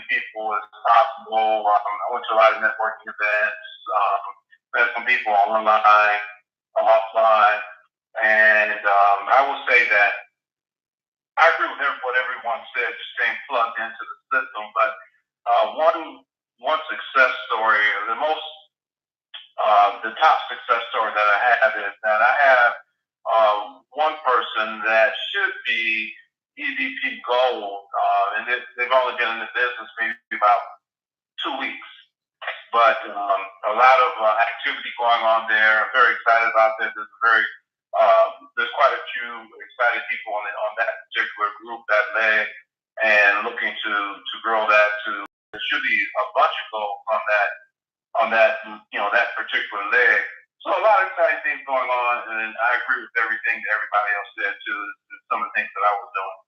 people as possible. I went to a lot of networking events, met some people online, offline, and I will say that I agree with what everyone said, just staying plugged into the system. But one success story, the top success story that I have is that I have one person that should be EVP Gold, and they've only been in the business maybe about 2 weeks. But a lot of activity going on there. I'm very excited about this. There's quite a few excited people on that particular group, that leg, and looking to grow that to. There should be a bunch of goals on that that particular leg. So a lot of exciting things going on, and I agree with everything that everybody else said too. Some of the things that I was doing.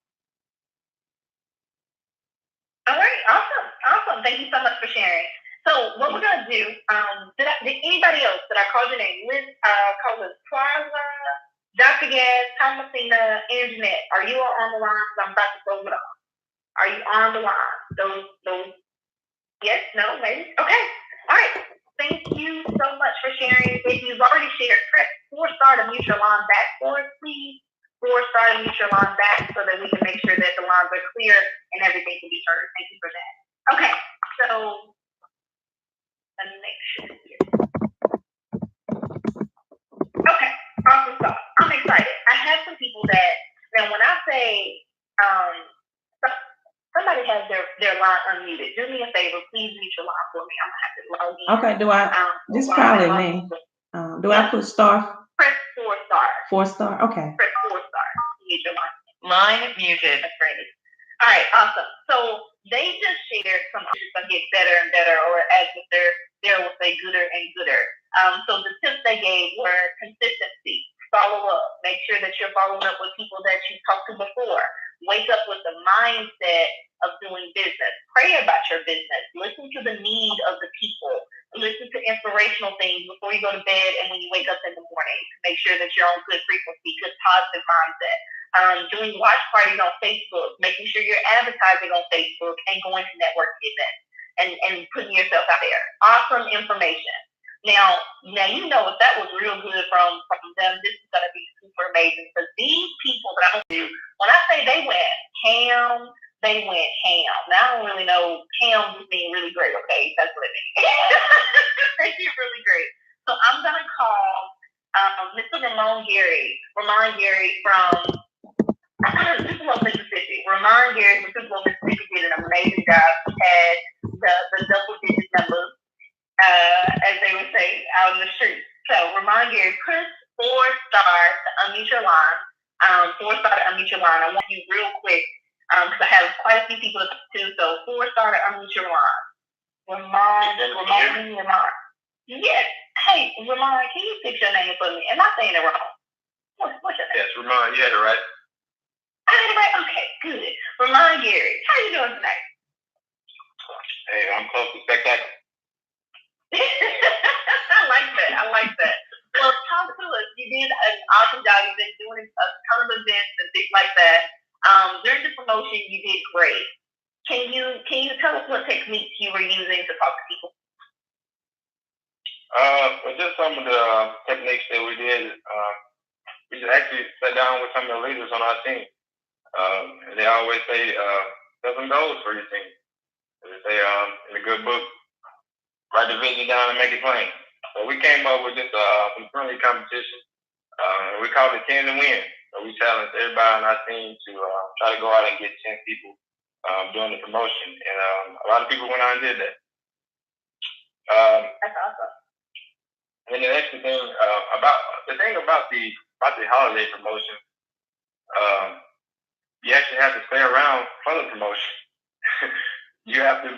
All right, awesome. Thank you so much for sharing. So what we're gonna do? Did anybody else? Did I call your name? Liz, call Liz Plaza, Dr. Gas, Thomasina, and Jeanette. Are you all on the line? Because I'm about to close it off. Are you on the line? Those. Yes. No. Maybe. Okay. All right. Thank you so much for sharing. If you've already shared, press 4-star to mute your line back for us, please. 4-star to mute your line back so that we can make sure that the lines are clear and everything can be heard. Thank you for that. Okay. So let me make sure. Okay. Awesome stuff. I'm excited. I have some people that now when I say somebody has their line unmuted. Do me a favor, please mute your line for me. I'm gonna have to log in. Okay, do I? This is probably me. Do I put star? Press 4-star. 4-star. Okay. Press 4-star. Mute your line. Line muted. That's great. All right, awesome. So they just shared some get better and better, or as if there will say gooder and gooder. So the tips they gave were consistency, follow up, make sure that you're following up with people that you talked to before. Wake up with the mindset of doing business. Pray about your business. Listen to the need of the people. Listen to inspirational things before you go to bed and when you wake up in the morning. Make sure that you're on good frequency, good positive mindset. Doing watch parties on Facebook, making sure you're advertising on Facebook and going to networking events and putting yourself out there. Awesome information. Now you know if that was real good from them, this is going to be super amazing. Because these people that I'm going to do, when I say they went ham. Now I don't really know. Ham just means really great. Okay, that's what it means. They did really great. So I'm going to call Mr. Ramon Gary from Tupelo, Mississippi. Ramon Gary from Tupelo, Mississippi did an amazing job. He had the double-digit numbers. As they would say out in the street. So Ramon Gary, press 4-star to unmute your line. 4-star to unmute your line. I want you real quick because I have quite a few people to talk to. So 4-star to unmute your line. Ramon. Yes. Hey, Ramon, can you fix your name for me? Am I saying it wrong? What's your name? Yes, Ramon. You had it right. I had it right. Okay, good. Ramon Gary, how you doing tonight? Hey, I'm close to spectacular. I like that. Well, talk to us. You did an awesome job. You've been doing a ton of events and things like that. During the promotion, you did great. Can you tell us what techniques you were using to talk to people? Well, just some of the techniques that we did. We just actually sat down with some of the leaders on our team. And they always say, set some goals for your team. They say in a good book, write the vision down and make it plain. So we came up with just some friendly competition. We called it 10 to win. So we challenged everybody on our team to try to go out and get 10 people during the promotion. And a lot of people went out and did that. That's awesome. And the next thing about the holiday promotion, you actually have to stay around for the promotion. you have to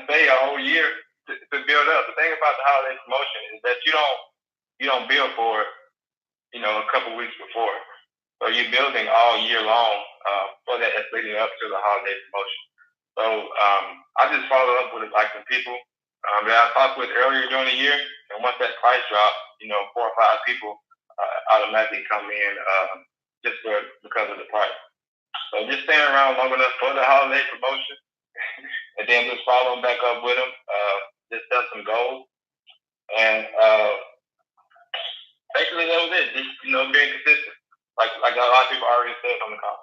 stay a whole year to build up. The thing about the holiday promotion is that you don't build for it, a couple weeks before. So you're building all year long for that that's leading up to the holiday promotion. So I just followed up with like some people that I talked with earlier during the year, and once that price dropped, 4 or 5 people automatically come in just because of the price. So just staying around long enough for the holiday promotion and then just following back up with them. Just set some goals, and basically that was it. Just being consistent, like a lot of people already said on the call.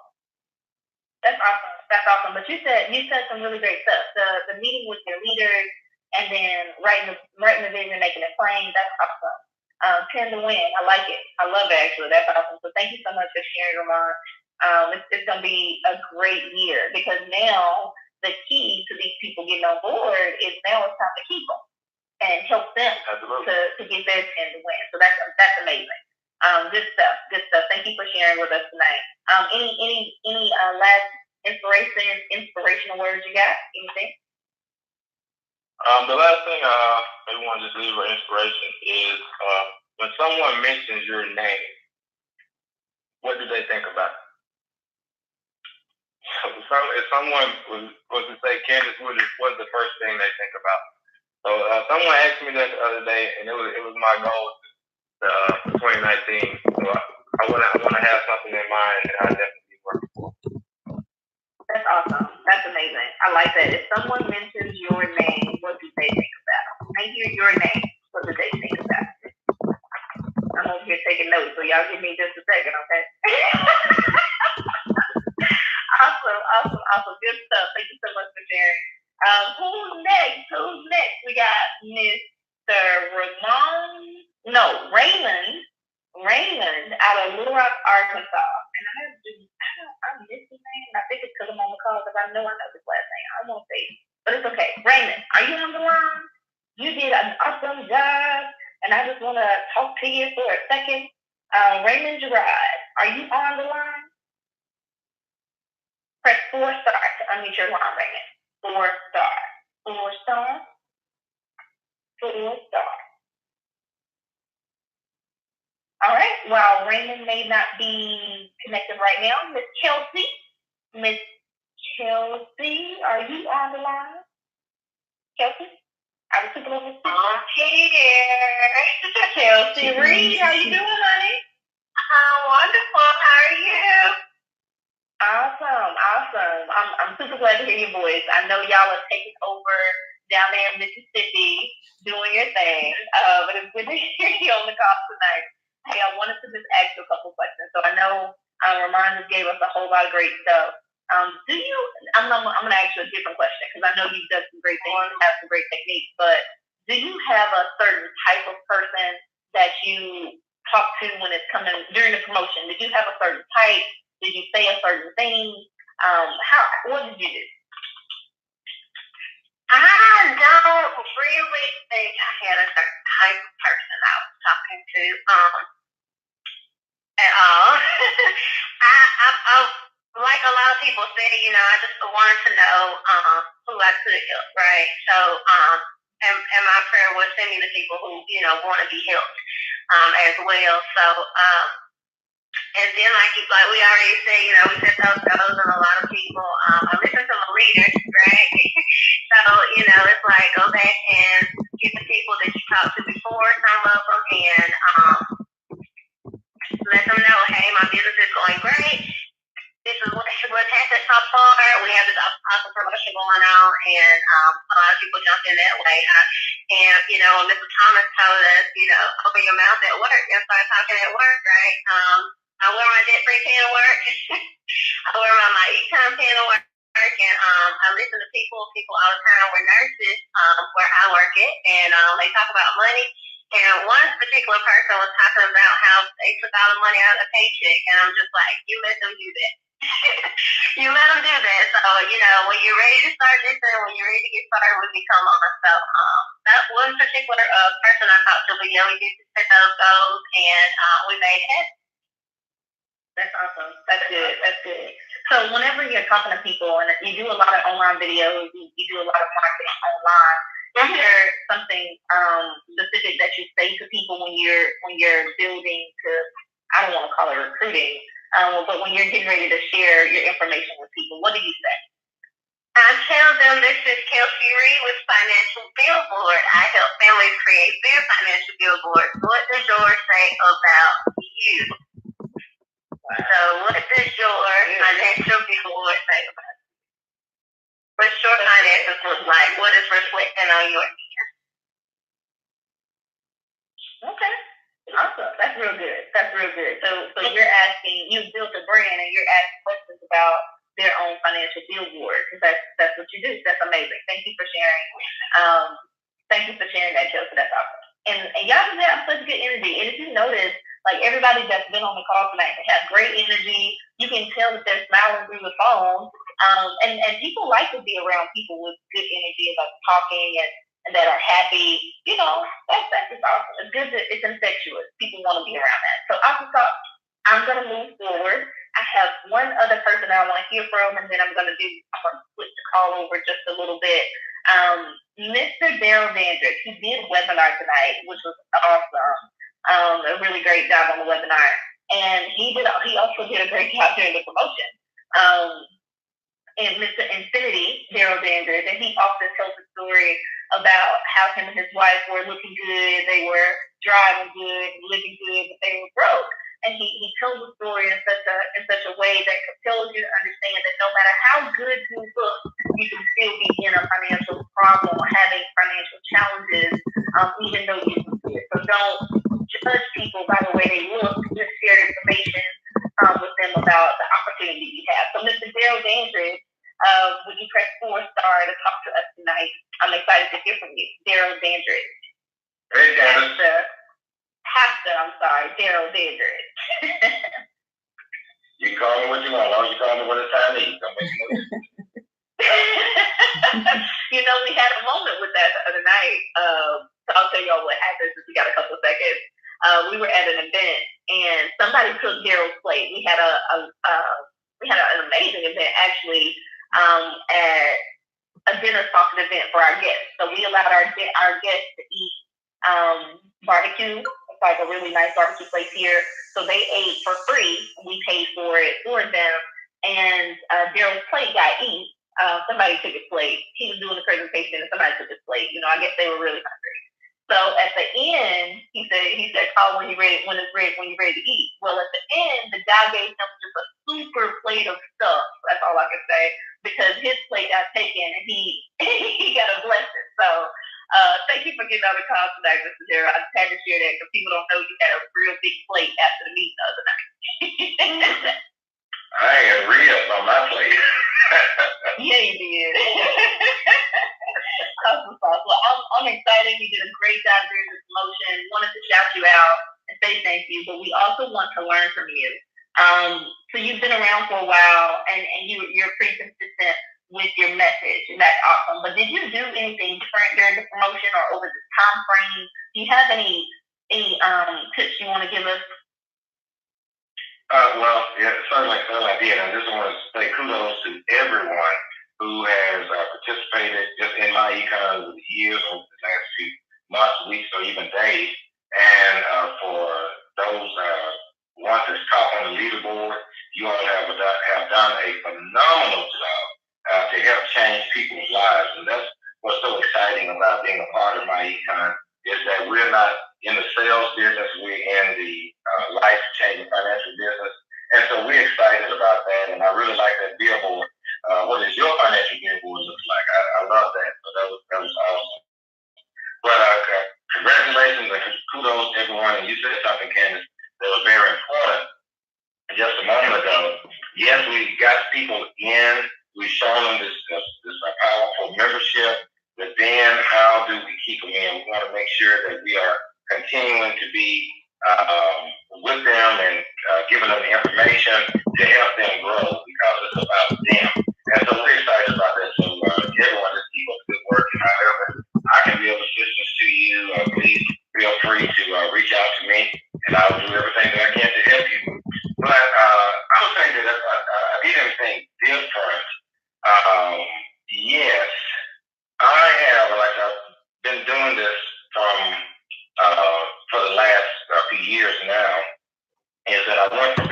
That's awesome. That's awesome. But you said some really great stuff. The meeting with your leaders, and then writing the vision, making it plain. That's awesome. 10 to win. I like it. I love it, actually. That's awesome. So thank you so much for sharing, Ramon. It's going to be a great year, because now the key to these people getting on board is now it's time to keep them and help them to get their 10 to win. So that's amazing. Good stuff. Good stuff. Thank you for sharing with us tonight. Any last inspirational words you got? Anything? The last thing I maybe want to just leave for inspiration is when someone mentions your name, what do they think about? If someone was to say Candace Wood, what's the first thing they think about? So someone asked me that the other day, and it was my goal for 2019. So I want to have something in mind that I definitely work for. That's awesome. That's amazing. I like that. If someone mentions your name, what do they think about? I hear your name. What do they think about? I'm over here taking notes, so y'all give me just a second, okay? Awesome. Good stuff. Thank you so much for sharing. Who's next? We got Mr. Raymond out of Little Rock, Arkansas. And I missed his name. I think it's because I'm on the call, because I know his last name. I won't say it, but it's okay. Raymond, are you on the line? You did an awesome job, and I just want to talk to you for a second. Raymond Gerard, are you on the line? Press 4 star to unmute your line, Raymond. 4 star. 4 star. 4 star. All right. While Raymond may not be connected right now, Miss Kelsey, are you on the line? Kelsey? I was super over. I'm here. Kelsey Reed, how you doing, honey? I'm wonderful. How are you? Awesome. I'm super glad to hear your voice. I know y'all are taking over down there in Mississippi, doing your thing. But it's good to hear you on the call tonight. Hey, I wanted to just ask you a couple questions. So I know Ramon just gave us a whole lot of great stuff. I'm going to ask you a different question, because I know you've done some great things and have some great techniques, but do you have a certain type of person that you talk to when it's coming during the promotion? Did you have a certain type? Did you say a certain thing? What did you do? I don't really think I had a certain type of person I was talking to at all. I like a lot of people say, I just wanted to know who I could help, right? So, and my prayer was send me the people who, want to be helped as well. So, and then like we already said, we set those goals, and a lot of people, I listen to my leaders, right? So, it's like go back and get the people that you talked to before, some of them, and let them know, hey, my business is going great. This is what's happened so far. We have this awesome promotion going on, and a lot of people jump in that way. And Mr. Thomas told us, open your mouth at work and start talking at work, right? I wear my debt-free pen to work. I wear my e-com pen to work, and I listen to people all the time. We're nurses where I work at, and they talk about money. And one particular person was talking about how they took all the money out of the paycheck, and I'm just like, you let them do that. You let them do that. So, when you're ready to start listening, when you're ready to get started with me, come on. So, that one particular person I talked to, but we did set those goals, and we made it happen. That's awesome. That's good. So whenever you're talking to people, and you do a lot of online videos, you do a lot of marketing online, is there something specific that you say to people when you're building to, I don't want to call it recruiting, but when you're getting ready to share your information with people, what do you say? I tell them this is Kelsey Reed with Financial Billboard. I help families create their financial billboard. What does yours say about you? So what does your financial billboard say about you? What your finances look like? What is reflecting on your end? Okay. Awesome. That's real good. That's real good. So you're asking, you've built a brand and you're asking questions about their own financial billboard, because that's what you do. That's amazing. Thank you for sharing. Thank you for sharing that, Joseph. That's awesome. And y'all just have such good energy. And if you notice, like everybody that's been on the call tonight, they have great energy. You can tell that they're smiling through the phone. And people like to be around people with good energy, about talking and that are happy. You know, that's just awesome. It's good that it's infectious. People want to be around that. So awesome talk. I'm gonna move forward. I have one other person that I want to hear from, and then I'm gonna switch the call over just a little bit. Mr. Daryl Dandridge, he did a webinar tonight, which was awesome. A really great job on the webinar, and he also did a great job during the promotion. And Mr. Infinity, Daryl Dandridge, and he often tells a story about how him and his wife were looking good, they were driving good, living good, but they were broke. And he tells the story in such a way that compels you to understand that no matter how good you look, you can still be in a financial problem or having financial challenges, even though you look good. So don't judge people by the way they look. Just share information with them about the opportunity you have. So Mr. Daryl Dandridge, would you press 4 star to talk to us tonight? I'm excited to hear from you. Daryl Dandridge. Hey, Dennis. Daryl Dandridge. You can call me what you want. As long as you call me when it's time to eat. Don't make no You know, we had a moment with that the other night. So I'll tell y'all what happened since we got a couple of seconds. We were at an event and somebody took Daryl's plate. We had an amazing event actually at a dinner sausage event for our guests. So we allowed our guests to eat barbecue. It's like a really nice barbecue place here. So they ate for free. We paid for it for them. And Daryl's plate got eaten. Somebody took his plate. He was doing the presentation and somebody took his plate. You know, I guess they were really hungry. So at the end, he said, call when you're ready to eat. Well, at the end, the guy gave him just a super plate of stuff. That's all I can say, because his plate got taken and he got a blessing. So thank you for getting on the call tonight, Mr. Daryl. I just had to share that because people don't know you had a real big plate after the meeting the other night. I had ribs on my plate. Yeah, you did. Awesome sauce. Well, I'm excited. You did a great job during the promotion. Wanted to shout you out and say thank you, but we also want to learn from you. So you've been around for a while, and you're pretty consistent with your message, and that's awesome. But did you do anything different during the promotion or over this time frame? Do you have any tips you want to give us? Well, yeah, certainly I did. I just want to say kudos to everyone who has participated just in my econ over the years, over the last few months, weeks, or even days. And for those ones that's top on the leaderboard, you all have done a phenomenal job to help change people's lives. And that's what's so exciting about being a part of my econ, is that we're not in the sales business, we're in the life-changing financial business. And so we're excited about that, and I really like that billboard. What does your financial billboard look like? I love that. So that was awesome. But congratulations and kudos to everyone. And you said something, Candace, that was very important just a moment ago. Yes, we got people in. We've shown them this powerful membership. But then how do we keep them in? We want to make sure that we are continuing to be with them and giving them information to help them grow, because it's about them. And so we're excited about that. So everyone, just keep up the good work. And however I can be of assistance to you, please feel free to reach out to me, and I will do everything that I can to help you. But I would say that if I did anything different, yes, I have. Like I've been doing this for the last few years now. Is that I went from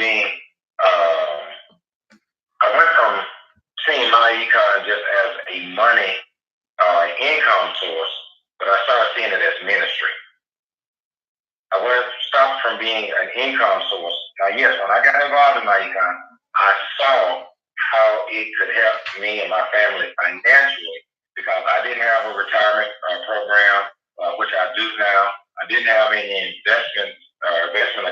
seeing my econ just as a money income source, but I started seeing it as ministry. I stopped from being an income source. Now, yes, when I got involved in my econ, I saw how it could help me and my family financially, because I didn't have a retirement program, which I do now. I didn't have any investment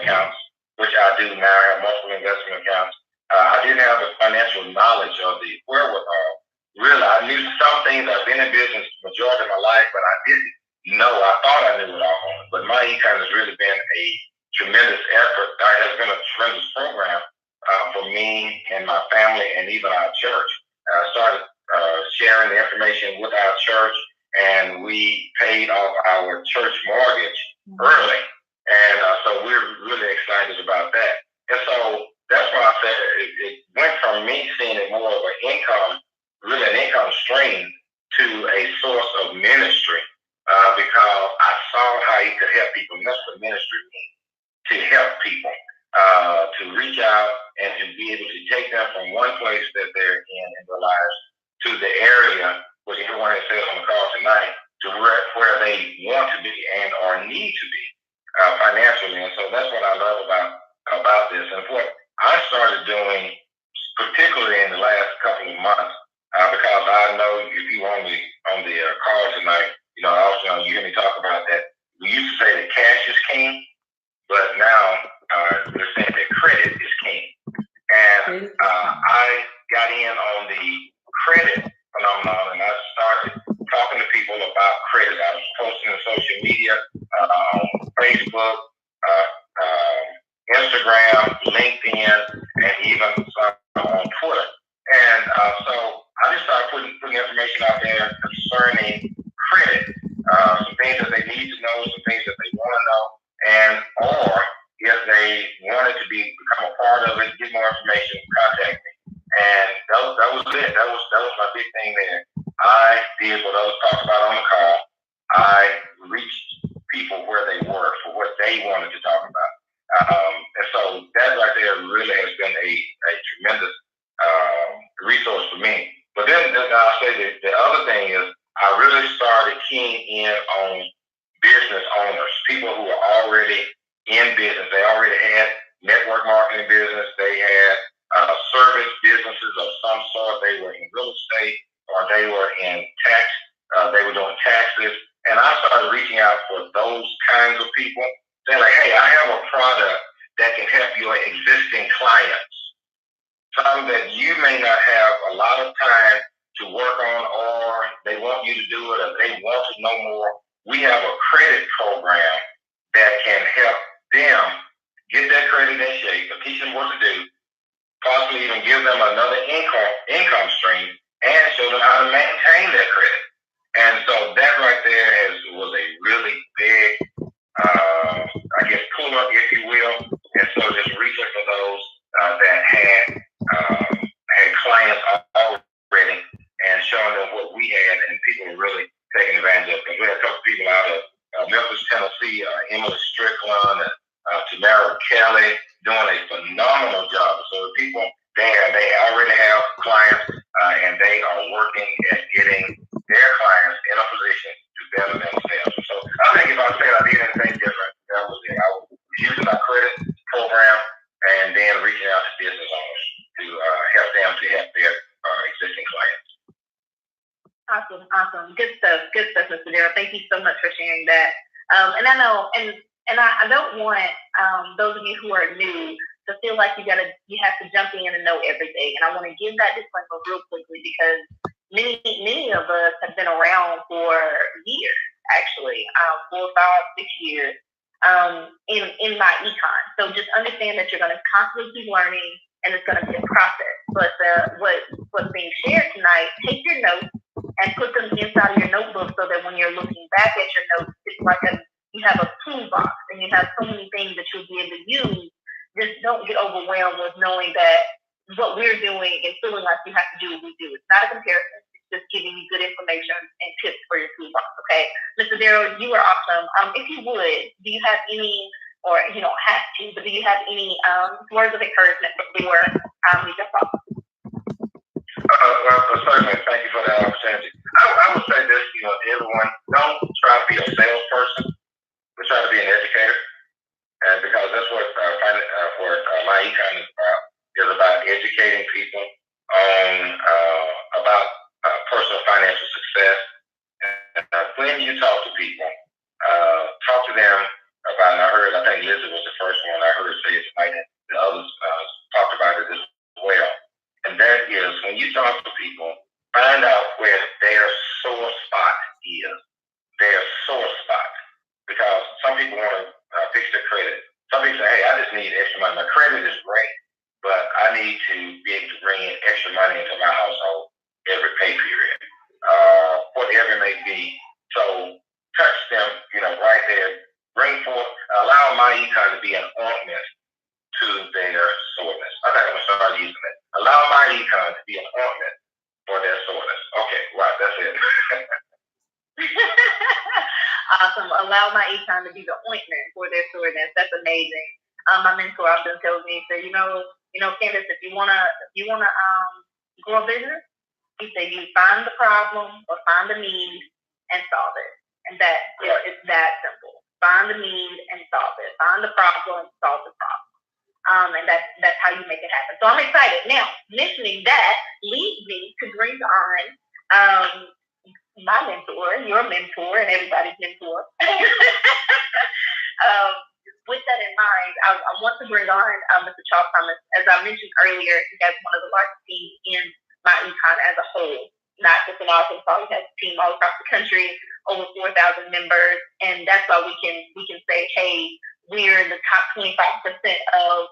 accounts, which I do now. I have multiple investment accounts. I didn't have the financial knowledge of the wherewithal. Really, I knew some things. I've been in business the majority of my life, but I didn't know. I thought I knew it all. But my econ has really been a tremendous effort. It has been a tremendous program for me and my family and even our church. I started sharing the information with our church, and we paid off our church mortgage early. And so we're really excited about that. And so that's why I said it went from me seeing it more of an income, really an income stream, to a source of ministry, because I saw how it could help people. And that's what ministry means, to help people, to reach out and to be able to take them from one place that they're in their lives to the area, which everyone has said on the call tonight, to where they want to be and or need to be financially. And so that's what I love about this. And what I started doing, particularly in the last couple of months, because I know if you on the call tonight, also you hear me talk about that. We used to say that cash is king, but now we're saying that credit is king. And I got in on the credit phenomenon, and I started talking to people about credit. I was posting on social media, on Facebook, Instagram, LinkedIn, and even some on Twitter. And so I just started putting information out there concerning credit, some things that they need to know, some things that they want to know, and or if they wanted to become a part of it, get more information, contact me. And that was it. That was my big thing there. I did what others talked about on the call. I reached people where they were for what they wanted to talk about. And so that right there really has been a tremendous resource for me. But then I'll say that the other thing is I really started keying in on business owners, people who are already in business. They already had network marketing business. They had service businesses of some sort. They were in real estate, or they were in tax. They were doing taxes. And I started reaching out for those kinds of people. They're like, hey, I have a product that can help your existing clients. Something that you may not have a lot of time to work on, or they want you to do it, or they want to know more. We have a credit program that can help them get that credit in shape, teach them what to do, possibly even give them another income stream, and show them how to maintain their credit. And so that right there was a really big, pull up, if you will. And so just reaching for those that had clients already and showing them what we had, and people were really taking advantage of it. We had a couple people out of Memphis, Tennessee, Emily Strickland and Tamara Kelly, doing a phenomenal job. So the people there, they already have clients, and they are working at getting their clients in a position to better themselves. So I think if I said I did anything different, that was it. I was using our credit program and then reaching out to business owners to help them to help their existing clients. Awesome. Good stuff, Mr. Darrell. Thank you so much for sharing that. And I know, and I don't want those of you who are new to feel like you have to jump in and know everything. And I want to give that disclaimer real quickly, because many of us have been around for years, actually, 4, 5, 6 years in my econ. So just understand that you're going to constantly keep learning, and it's going to be a process. But what's being shared tonight, take your notes and put them inside of your notebook, so that when you're looking back at your notes, it's like you have a toolbox, and you have so many things that you'll be able to use. Just don't get overwhelmed with knowing that what we're doing and feeling like you have to do what we do. It's not a comparison. It's just giving you good information and tips for your toolbox, okay? Mr. Darrell, you are awesome. If you would, do you have any, or you don't have to, but do you have any words of encouragement before we jump off? Well, certainly, thank you for that opportunity. I would say this, everyone, don't try to be a salesperson, but try to be an educator. And because that's what my econ is about educating people on when you talk to people, talk to them about, and I think Lizzie was the first one I heard say it tonight, and the others talked about it as well. And that is, when you talk to people, find out where their sore spot is. Their sore spot. Because some people want to fix their credit. Some people say, hey, I just need extra money. My credit is great, but I need to be able to bring in extra money into my household every pay period. Whatever it may be. So touch them, right there. Bring forth, allow my econ to be an ointment to their soreness. I think I'm going to start using it. Allow my econ to be an ointment for their soreness. Okay, right, that's it. Awesome. Allow my econ to be the ointment for their soreness. That's amazing. My mentor often tells me, so Candace, if you wanna grow a business, he said you find the problem or find the need and solve it. And that it's that simple. Find the need and solve it. Find the problem and solve the problem. And that's how you make it happen. So I'm excited. Now, mentioning that leads me to bring on my mentor, your mentor, and everybody's mentor. With that in mind, I want to bring on Mr. Charles Thomas. As I mentioned earlier, he has one of the largest teams in my econ as a whole, not just in Arkansas. He has a team all across the country, over 4,000 members, and that's why we can say, hey, we're in the top 25% of